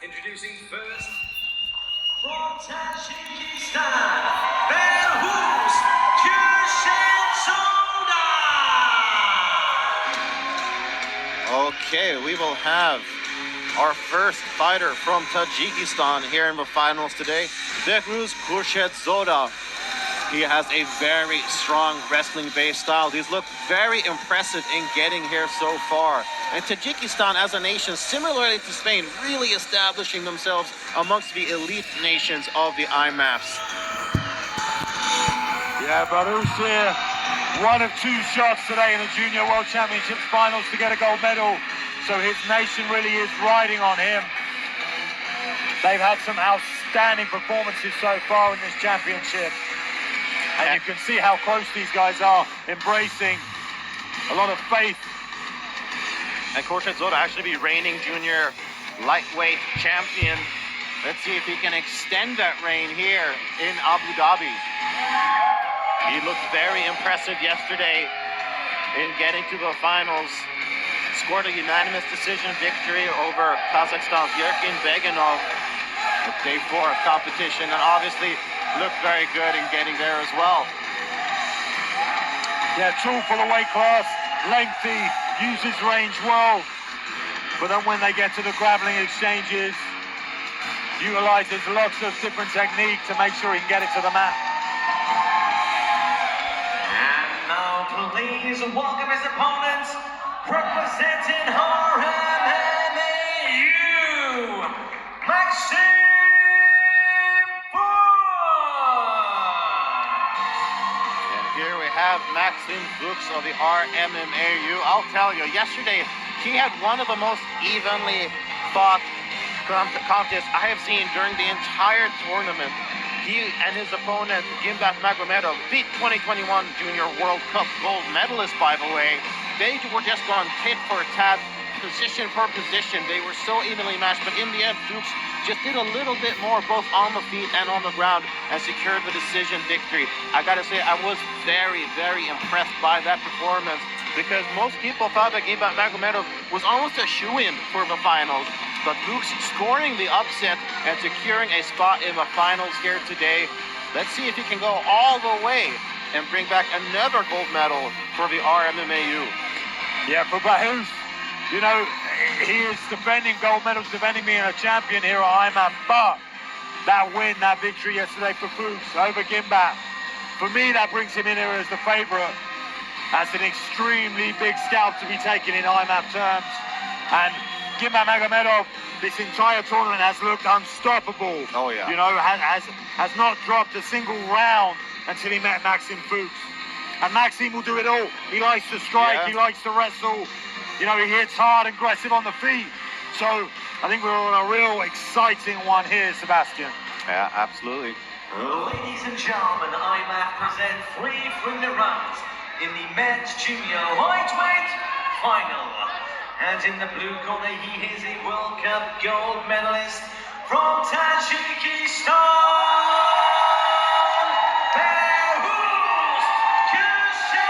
Introducing first, from Tajikistan, Behruz Kurshezoda. Okay, we will have our first fighter from Tajikistan here in the finals today, Behruz Kurshezoda. He has a very strong wrestling-based style. He's looked very impressive in getting here so far. And Tajikistan as a nation, similarly to Spain, really establishing themselves amongst the elite nations of the IMAFs. Yeah, Behruz here, one of two shots today in the Junior World Championships finals to get a gold medal. So his nation really is riding on him. They've had some outstanding performances so far in this championship. And you can see how close these guys are, embracing a lot of faith. And Kurshezoda actually be reigning junior lightweight champion. Let's see if he can extend that reign here in Abu Dhabi. He looked very impressive yesterday in getting to the finals. Scored a unanimous decision victory over Kazakhstan's Yerkin Beganov with day 4 of competition, and obviously looked very good in getting there as well. Yeah, tall for the weight class, lengthy, uses range well, but then when they get to the grappling exchanges, utilizes lots of different technique to make sure he can get it to the mat. And now please welcome his opponents, representing RMMAU, Maxim Here we have Maxim Fuchs of the RMMAU. I'll tell you, yesterday he had one of the most evenly fought contests I have seen during the entire tournament. He and his opponent, Gimbaf Magomedov, beat 2021 Junior World Cup gold medalist, by the way. They were just gone tit for tat, position for position. They were so evenly matched, but in the end, Fuchs just did a little bit more both on the feet and on the ground and secured the decision victory. I gotta say, I was very, very impressed by that performance because most people thought that Gimbaf Magomedov was almost a shoo-in for the finals. But Fuchs scoring the upset and securing a spot in the finals here today. Let's see if he can go all the way and bring back another gold medal for the RMMAU. Yeah, for Behruz, you know, he is defending gold medals, defending being a champion here at IMAF, but that win, that victory yesterday for Fuchs over Gimbaf, for me that brings him in here as the favourite, as an extremely big scalp to be taken in IMAF terms. And Gimbaf Magomedov, this entire tournament has looked unstoppable. Oh yeah. You know, has not dropped a single round until he met Maxim Fuchs. And Maxim will do it all. He likes to strike, He likes to wrestle. You know, he hits hard and aggressive on the feet. So I think we're on a real exciting one here, Sebastian. Yeah, absolutely. Ladies and gentlemen, IMAF present 3 friendly rounds in the men's junior lightweight final. And in the blue corner, he is a World Cup gold medalist from Tajikistan, Behruz Kurshezoda.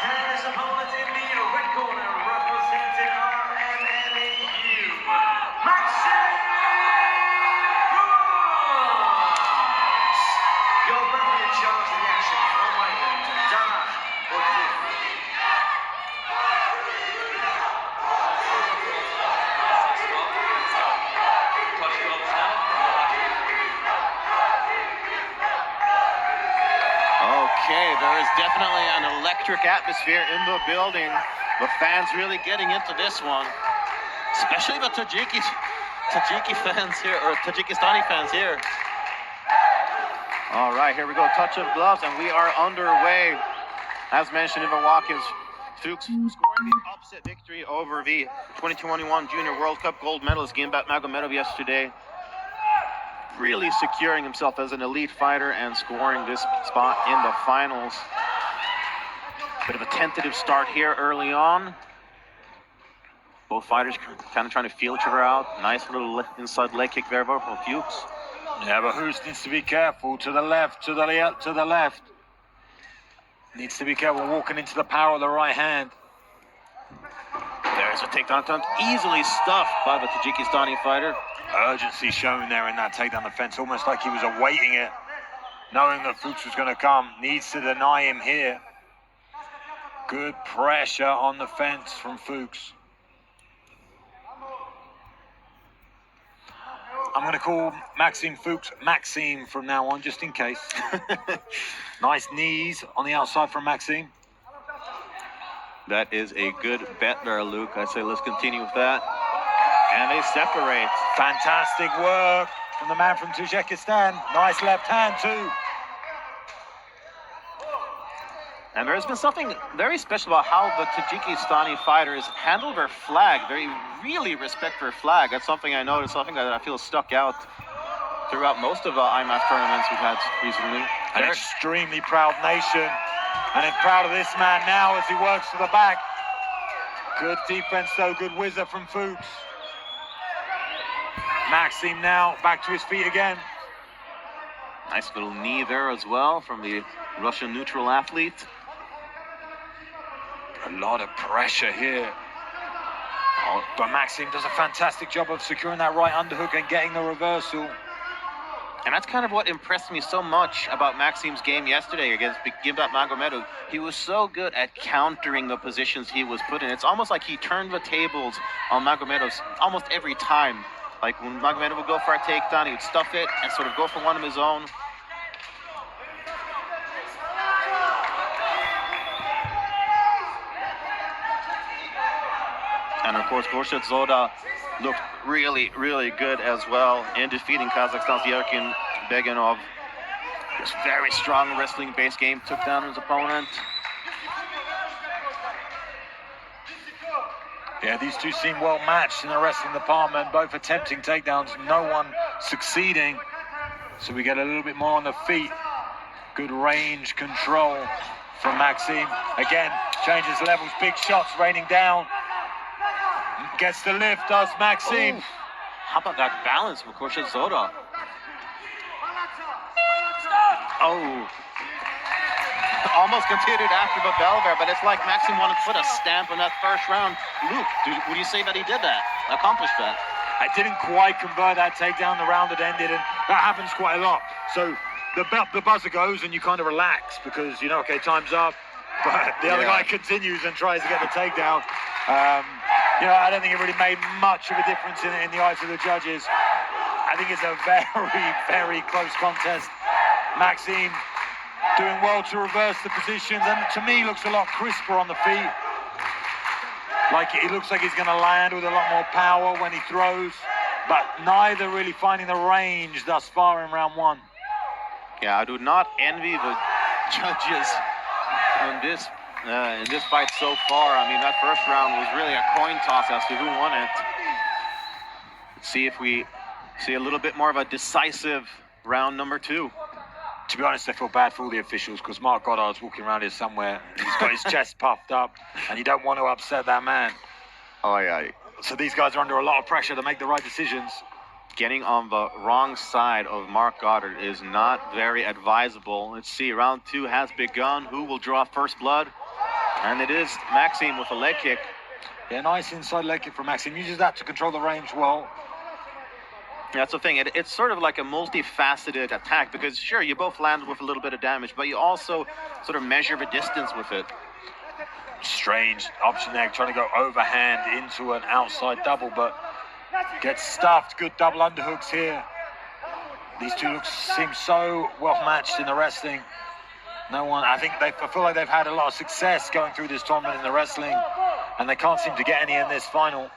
And his opponent in the red corner, representing RMMAU, Maxim Fuchs. Your referee in charge of the action from Ireland, Dana O'Keefe. Okay, there is definitely an electric atmosphere in the building. The fans really getting into this one, especially the Tajiki fans here, or Tajikistani fans here. All right, here we go, touch of gloves, and we are underway. As mentioned in the walk-ins, Fuchs scoring the upset victory over the 2021 Junior World Cup gold medalist Gimbaf Magomedov yesterday. Really securing himself as an elite fighter and scoring this spot in the finals. Bit of a tentative start here early on. Both fighters kind of trying to feel each other out. Nice little inside leg kick there from Fuchs. Yeah, but Behruz needs to be careful. To the left, to the left. Needs to be careful walking into the power of the right hand. There's a takedown attempt, easily stuffed by the Tajikistani fighter. Urgency shown there in that takedown defense, almost like he was awaiting it, knowing that Fuchs was going to come. Needs to deny him here. Good pressure on the fence from Fuchs. I'm going to call Maxime Fuchs Maxime from now on, just in case. Nice knees on the outside from Maxime. That is a good bet there, Luke. I say let's continue with that. And they separate. Fantastic work from the man from Tajikistan. Nice left hand too. And there's been something very special about how the Tajikistani fighters handle their flag. They really respect their flag. That's something I noticed, something that I feel stuck out throughout most of the IMAF tournaments we've had recently. An extremely proud nation. And it's proud of this man now as he works to the back. Good defense though, good whizzer from Fuchs. Maxime now back to his feet again. Nice little knee there as well from the Russian neutral athlete. A lot of pressure here. Oh, but Maxime does a fantastic job of securing that right underhook and getting the reversal. And that's kind of what impressed me so much about Maxime's game yesterday against Begimbat Magomedov. He was so good at countering the positions he was put in. It's almost like he turned the tables on Magomedov almost every time. Like when Magomedov would go for a takedown, he would stuff it and sort of go for one of his own. And of course, Khurshid Zoda looked really, really good as well in defeating Kazakhstan's Yerkin Beganov. This very strong wrestling base game took down his opponent. Yeah, these two seem well matched in the wrestling department, both attempting takedowns, no one succeeding. So we get a little bit more on the feet. Good range control from Maxime. Again, changes levels, big shots raining down. Gets the lift, does Maxime. Ooh, how about that balance from Khurshid Zoda? Oh. Almost continued after the bell there, but it's like Maxime wanted to put a stamp on that first round. Luke, would you say that he did that, accomplished that? I didn't quite convert that takedown the round that ended, and that happens quite a lot. So the buzzer goes and you kind of relax because, you know, okay, time's up. But the other guy continues and tries to get the takedown. You know, I don't think it really made much of a difference in the eyes of the judges. I think it's a very, very close contest. Maxime doing well to reverse the positions, and to me looks a lot crisper on the feet. Like it looks like he's going to land with a lot more power when he throws, but neither really finding the range thus far in round one. Yeah, I do not envy the judges on this. In this fight so far. I mean, that first round was really a coin toss as to who won it. Let's see if we see a little bit more of a decisive round number two. To be honest, I feel bad for all the officials because Mark Goddard's walking around here somewhere. He's got his chest puffed up, and you don't want to upset that man. Oh, yeah. So these guys are under a lot of pressure to make the right decisions. Getting on the wrong side of Mark Goddard is not very advisable. Let's see, round two has begun. Who will draw first blood? And it is Maxime with a leg kick. Yeah, nice inside leg kick from Maxime. Uses that to control the range well. Yeah, that's the thing. It's sort of like a multifaceted attack because, sure, you both land with a little bit of damage, but you also sort of measure the distance with it. Strange option there, trying to go overhand into an outside double, but gets stuffed. Good double underhooks here. These two seem so well matched in the wrestling. No one, I feel like they've had a lot of success going through this tournament in the wrestling, and they can't seem to get any in this final.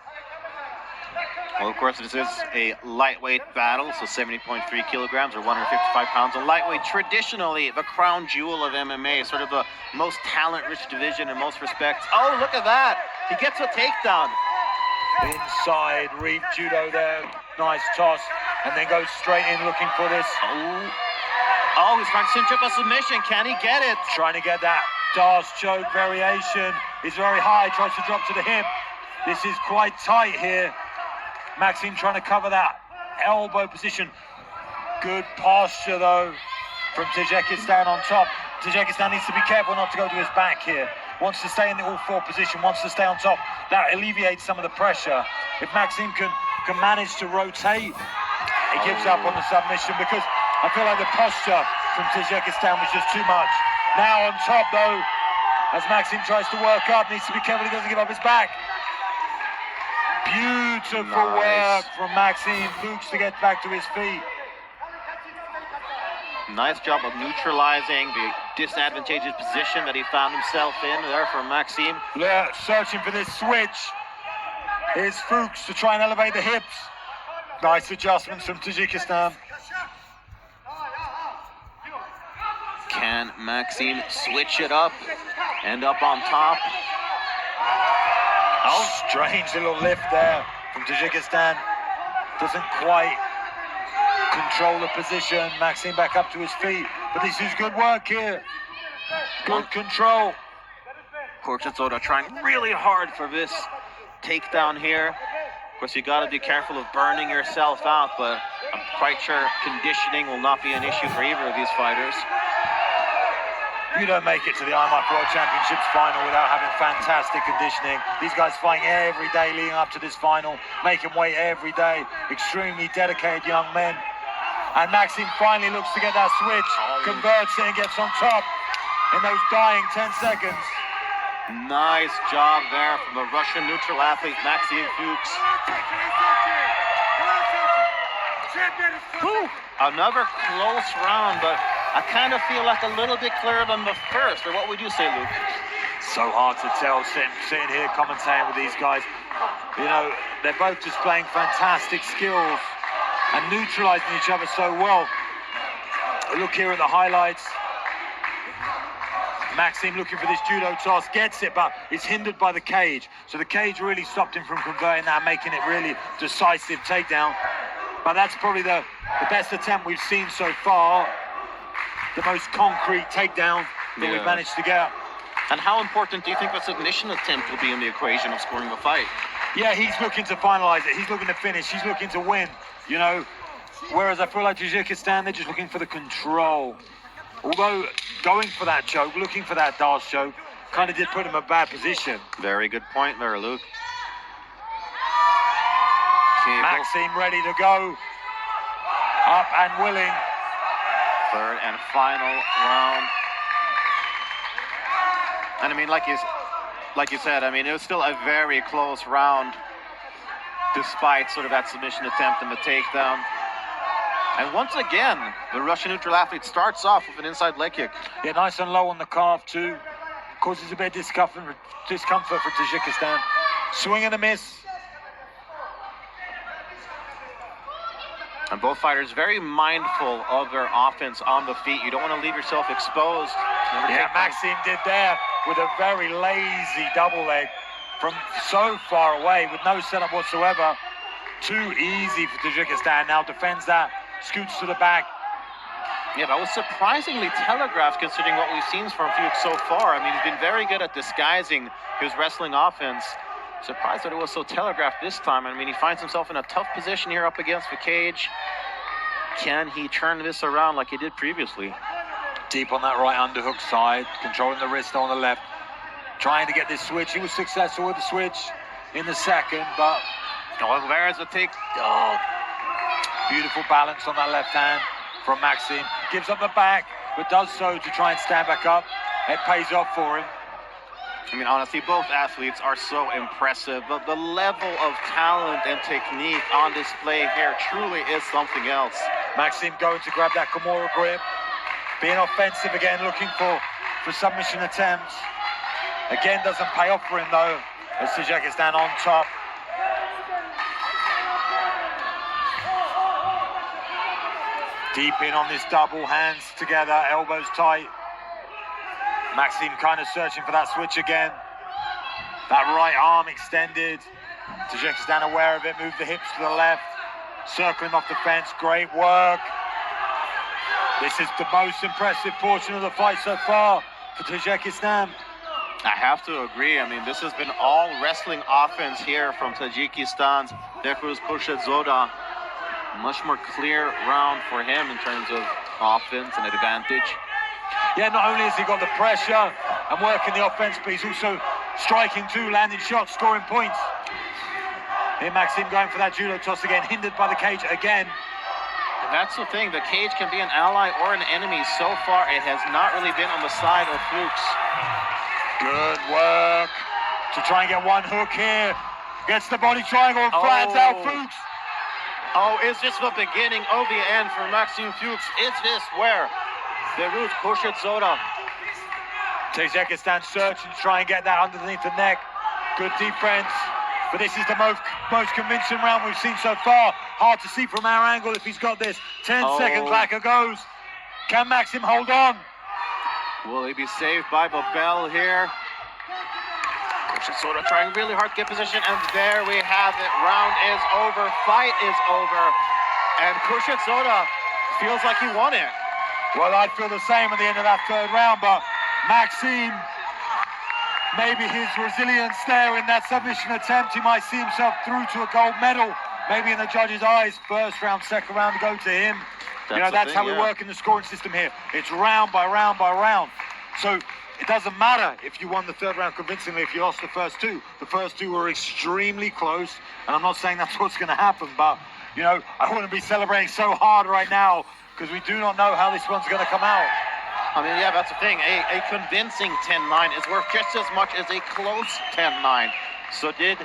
Well, of course, this is a lightweight battle, so 70.3 kilograms or 155 pounds. And lightweight, traditionally, the crown jewel of MMA, sort of the most talent-rich division in most respects. Oh, look at that! He gets a takedown. Inside reap judo there, nice toss, and then goes straight in looking for this. Oh, he's trying to cinch up a submission. Can he get it? Trying to get that Dars choke variation. Is very high, tries to drop to the hip. This is quite tight here. Maxime trying to cover that elbow position. Good posture though from Tajikistan on top. Tajikistan needs to be careful not to go to his back here. wants to stay in the all-four position, wants to stay on top. That alleviates some of the pressure. If Maxim can manage to rotate, he gives up on the submission because I feel like the posture from Tajikistan was just too much. Now on top though, as Maxim tries to work up, needs to be careful he doesn't give up his back. Beautiful work from Maxime Fuchs to get back to his feet. Nice job of neutralizing the disadvantageous position that he found himself in there for Maxime. Yeah, searching for this switch. Here's Fuchs to try and elevate the hips. Nice adjustments from Tajikistan. Can Maxime switch it up? End up on top. Oh, strange little lift there from Tajikistan. Doesn't quite control the position. Maxime back up to his feet. But this is good work here. Good control. Khurshedshoda trying really hard for this takedown here. Of course, you got to be careful of burning yourself out, but I'm quite sure conditioning will not be an issue for either of these fighters. You don't make it to the IMF World Championships final without having fantastic conditioning. These guys fighting every day leading up to this final, making weight every day. Extremely dedicated young men. And Maxime finally looks to get that switch, converts it and gets on top in those dying 10 seconds. Nice job there from the Russian neutral athlete, Maxime Fuchs. Another close round, but I kind of feel like a little bit clearer than the first. Or what would you say, Luke? So hard to tell, sitting here commentating with these guys. You know, they're both displaying fantastic skills and neutralizing each other so well. Look here at the highlights. Maxime looking for this judo toss, gets it, but is hindered by the cage. So the cage really stopped him from converting that, making it really decisive takedown. But that's probably the best attempt we've seen so far. The most concrete takedown that we've managed to get. And how important do you think the submission attempt will be in the equation of scoring the fight? Yeah, he's looking to finalize it. He's looking to finish. He's looking to win, you know. Whereas I feel like Tajikistan, they're just looking for the control. Although going for that choke, looking for that Dars choke, kind of did put him in a bad position. Very good point there, Luke. Maxime ready to go. Up and willing. Third and final round. And I mean, like you said, I mean, it was still a very close round, despite sort of that submission attempt and the takedown. And once again, the Russian neutral athlete starts off with an inside leg kick. Yeah, nice and low on the calf too. Causes a bit of discomfort for Tajikistan. Swing and a miss. And both fighters very mindful of their offense on the feet. You don't want to leave yourself exposed. Yeah, Maxime did there with a very lazy double leg from so far away with no setup whatsoever. Too easy for Tajikistan. Now defends that, scoots to the back. Yeah, that was surprisingly telegraphed considering what we've seen from Fuchs so far. I mean, he's been very good at disguising his wrestling offense. Surprised that it was so telegraphed this time. I mean, he finds himself in a tough position here up against the cage. Can he turn this around like he did previously? Deep on that right underhook side, controlling the wrist on the left. Trying to get this switch. He was successful with the switch in the second, but... Oh, there's a take. Oh, beautiful balance on that left hand from Maxime. Gives up the back, but does so to try and stand back up. It pays off for him. I mean, honestly, both athletes are so impressive. But the level of talent and technique on display here truly is something else. Maxime going to grab that Kimura grip. Being offensive again, looking for submission attempts. Again, doesn't pay off for him, though, as Tajikistan on top. Deep in on this double, hands together, elbows tight. Maxime kind of searching for that switch again. That right arm extended. Tajikistan aware of it, move the hips to the left. Circling off the fence, great work. This is the most impressive portion of the fight so far for Tajikistan. I have to agree. I mean, this has been all wrestling offense here from Tajikistan's Behrouz Khurshedshoda. Much more clear round for him in terms of offense and advantage. Yeah, not only has he got the pressure, and working the offense, but he's also striking too, landing shots, scoring points. Here Maxim going for that judo toss again, hindered by the cage again. And that's the thing, the cage can be an ally or an enemy. So far, it has not really been on the side of Fuchs. Good work to try and get one hook here. Gets the body triangle and flattens out Fuchs. Oh, is this the beginning of the end for Maxim Fuchs? Is this where Beirut Khushhedzoda Tajikistan searching to try and get that underneath the neck. Good defense. But this is the most convincing round we've seen so far. Hard to see from our angle if he's got this. 10 seconds, Clacker goes. Can Maxim hold on? Will he be saved by Babel here? Khushhedzoda trying really hard to get position, and there we have it. Round is over, fight is over, and Khushhedzoda feels like he won it. Well, I'd feel the same at the end of that third round, but Maxim, maybe his resilience there in that submission attempt, he might see himself through to a gold medal. Maybe in the judges' eyes, first round, second round to go to him. That's how we work in the scoring system here. It's round by round by round. So it doesn't matter if you won the third round convincingly, if you lost the first two. The first two were extremely close, and I'm not saying that's what's going to happen, but, I wouldn't be celebrating so hard right now because we do not know how this one's going to come out. I mean, yeah, that's the thing. A convincing 10-9 is worth just as much as a close 10-9. So did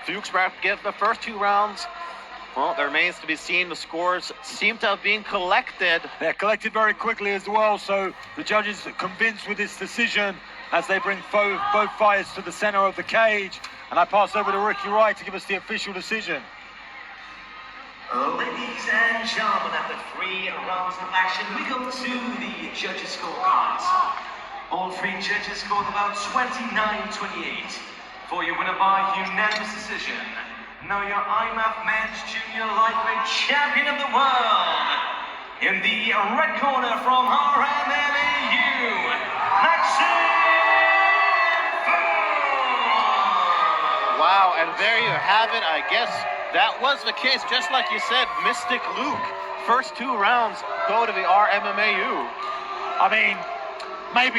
Fuchs get the first two rounds? Well, there remains to be seen. The scores seem to have been collected. They're collected very quickly as well, so the judges are convinced with this decision as they bring both fighters to the center of the cage. And I pass over to Ricky Wright to give us the official decision. Ladies and gentlemen, after 3 rounds of action, we go to the judges' scorecards. All 3 judges scored about 29-28 for your winner by unanimous decision. Now your IMMAF Men's Junior Lightweight Champion of the World. In the red corner from RMLAU, Maxim Fuchs. Wow, and there you have it. I guess that was the case, just like you said, Mystic Luke. First 2 rounds go to the RMMAU. I mean, maybe